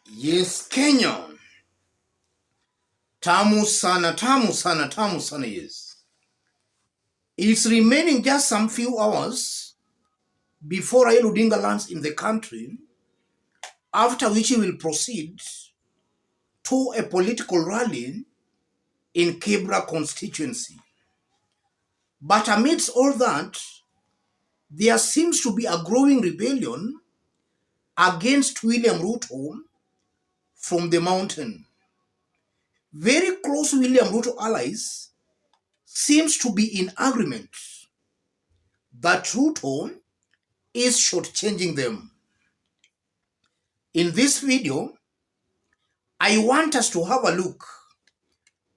Yes, Kenya. Tamu sana, tamu sana, tamu sana, yes. It's remaining just some few hours before Raila Odinga lands in the country, after which he will proceed to a political rally in Kibra constituency. But amidst all that, there seems to be a growing rebellion against William Ruto from the mountain. Very close William Ruto allies seems to be in agreement that Ruto is shortchanging them. In this video, I want us to have a look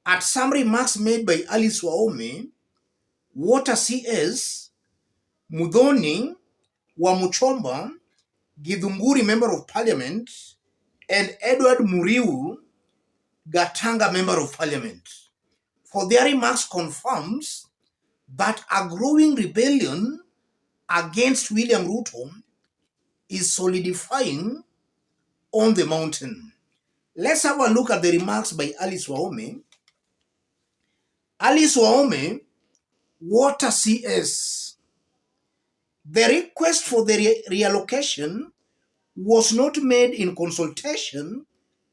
at some remarks made by Alice Wahome, Water CS, Mudhoni, Wamuchomba, Githunguri Member of Parliament, and Edward Muriu, Gatanga Member of Parliament. For their remarks confirms that a growing rebellion against William Ruto is solidifying on the mountain. Let's have a look at the remarks by Alice Wahome. Alice Wahome, Water CS. The request for the reallocation was not made in consultation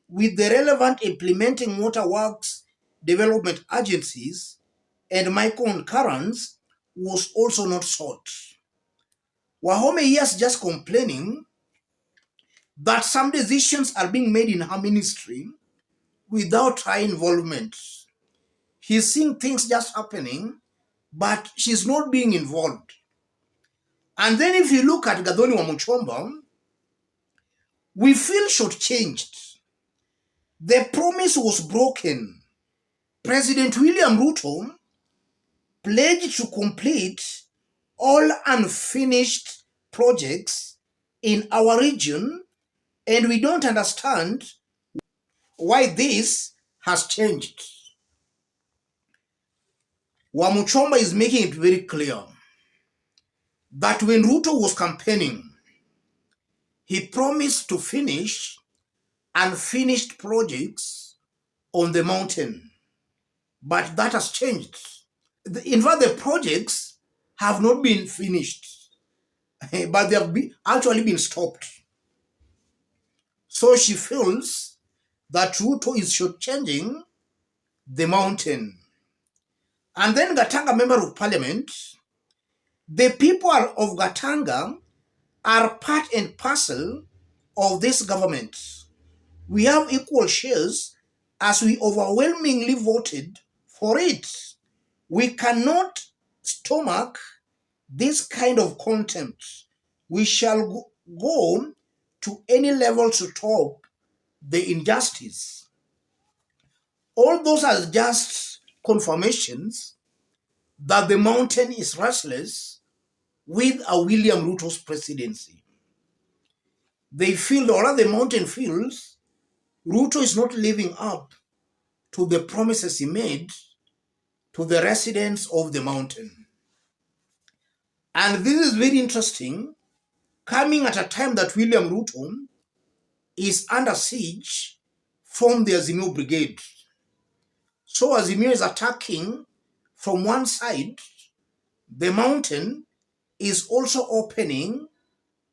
with the relevant implementing water works development agencies, and my concurrence was also not sought. Wahome here is just complaining that some decisions are being made in her ministry without her involvement. He's seeing things just happening, but she's not being involved. And then if you look at Gathoni Wamuchomba, we feel shortchanged. The promise was broken. President William Ruto pledged to complete all unfinished projects in our region, and we don't understand why this has changed. Wamuchomba is making it very clear that when Ruto was campaigning, he promised to finish unfinished projects on the mountain, but that has changed. In fact, the projects have not been finished, but they have actually been stopped. So she feels that Ruto is shortchanging the mountain. And then Gatanga Member of Parliament, the people of Gatanga are part and parcel of this government. We have equal shares as we overwhelmingly voted for it. We cannot stomach this kind of contempt. We shall go to any level to stop the injustice. All those are just confirmations that the mountain is restless with a William Ruto's presidency. They feel, or the mountain feels, Ruto is not living up to the promises he made to the residents of the mountain. And this is very interesting, coming at a time that William Ruto is under siege from the Azimio Brigade. So Azimio is attacking from one side. The mountain is also opening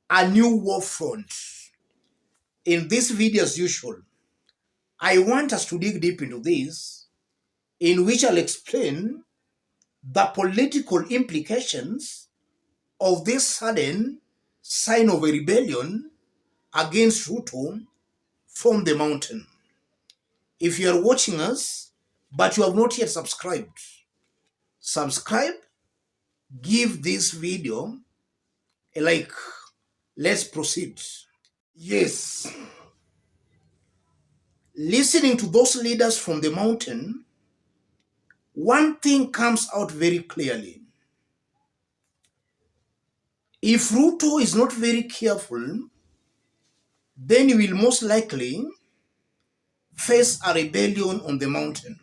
a new war front. In this video, as usual, I want us to dig deep into this, in which I'll explain the political implications of this sudden sign of a rebellion against Ruto from the mountain. If you are watching us, but you have not yet subscribed, subscribe, give this video a like. Let's proceed. Yes. Listening to those leaders from the mountain, one thing comes out very clearly. If Ruto is not very careful, then he will most likely face a rebellion on the mountain.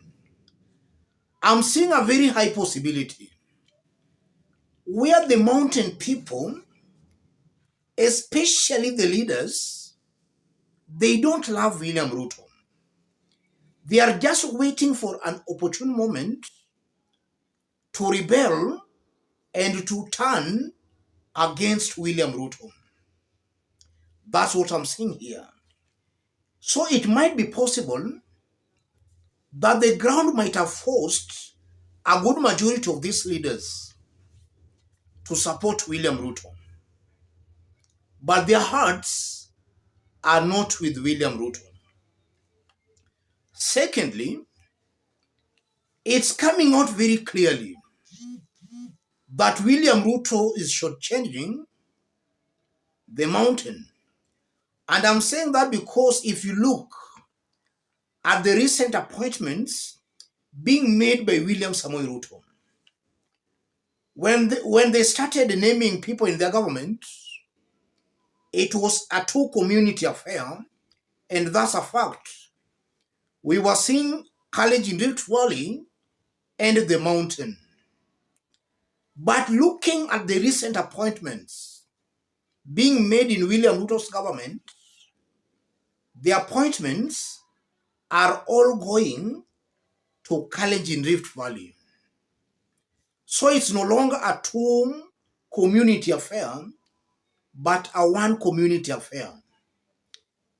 I'm seeing a very high possibility where the mountain people, especially the leaders, they don't love William Ruto. They are just waiting for an opportune moment to rebel and to turn against William Ruto. That's what I'm saying here. So it might be possible that the ground might have forced a good majority of these leaders to support William Ruto. But their hearts are not with William Ruto. Secondly, it's coming out very clearly that William Ruto is shortchanging the mountain. And I'm saying that because if you look at the recent appointments being made by William Samoei Ruto, when they started naming people in their government, it was a two-community affair, and that's a fact. We were seeing college in Rift Valley and the mountain. But looking at the recent appointments being made in William Ruto's government, the appointments are all going to college in Rift Valley. So it's no longer a two-community affair, but a one-community affair.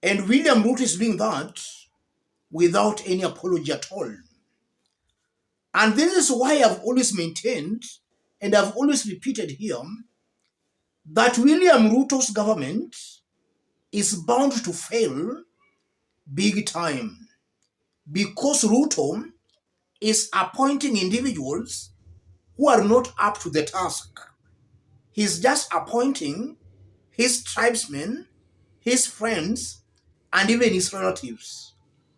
And William Ruto is doing that without any apology at all. And this is why I've always maintained, and I've always repeated here, that William Ruto's government is bound to fail big time, because Ruto is appointing individuals who are not up to the task. He's just appointing his tribesmen, his friends, and even his relatives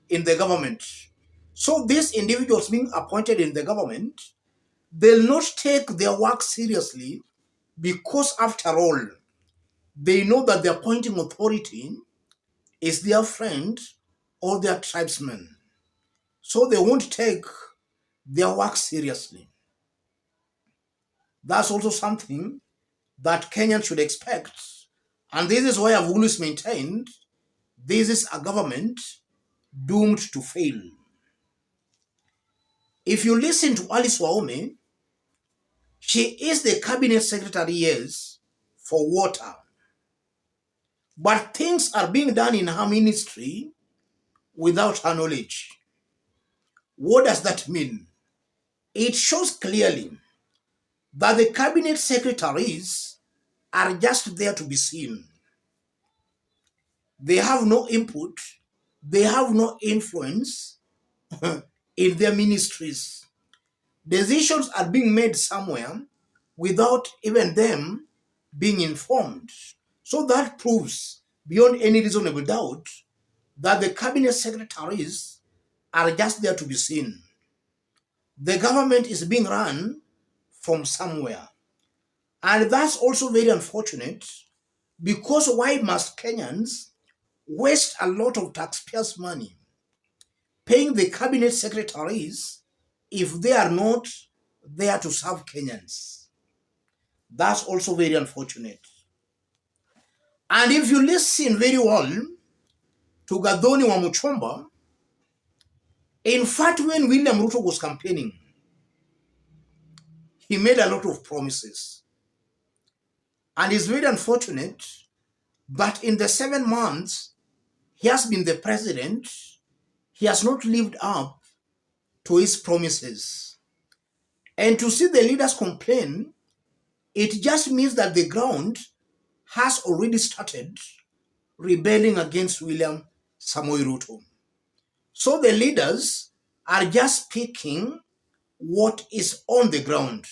in the government. So these individuals being appointed in the government, they'll not take their work seriously, because after all, they know that the appointing authority is their friend or their tribesman. So they won't take their work seriously. That's also something that Kenyans should expect. And this is why I've always maintained this is a government doomed to fail. If you listen to Alice Wahome, she is the cabinet secretary, yes, for water. But things are being done in her ministry without her knowledge. What does that mean? It shows clearly that the cabinet secretaries are just there to be seen. They have no input, they have no influence in their ministries. Decisions are being made somewhere without even them being informed. So that proves beyond any reasonable doubt that the cabinet secretaries are just there to be seen. The government is being run from somewhere. And that's also very unfortunate, because why must Kenyans waste a lot of taxpayers' money paying the cabinet secretaries if they are not there to serve Kenyans? That's also very unfortunate. And if you listen very well to Gathoni wa Muchomba, in fact, when William Ruto was campaigning, he made a lot of promises. And it's very unfortunate, but in the 7 months he has been the president, he has not lived up to his promises. And to see the leaders complain, it just means that the ground has already started rebelling against William Samoei Ruto. So the leaders are just speaking what is on the ground.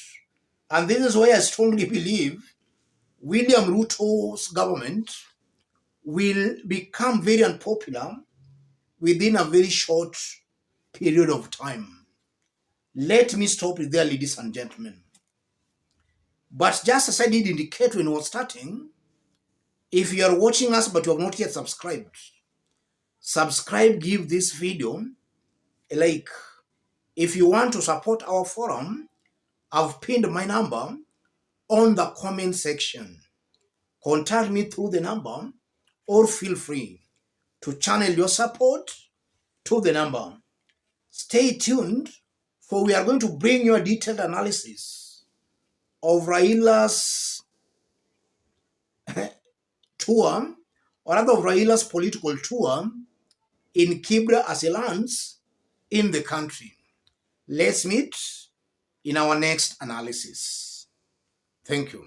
And this is why I strongly believe William Ruto's government will become very unpopular within a very short period of time. Let me stop it there, ladies and gentlemen. But just as I did indicate when we were starting, if you are watching us but you have not yet subscribed, subscribe, give this video a like. If you want to support our forum, I've pinned my number on the comment section. Contact me through the number or feel free to channel your support to the number. Stay tuned, for we are going to bring you a detailed analysis of Raila's tour, or rather of Raila's political tour in Kibra as he lands in the country. Let's meet in our next analysis. Thank you.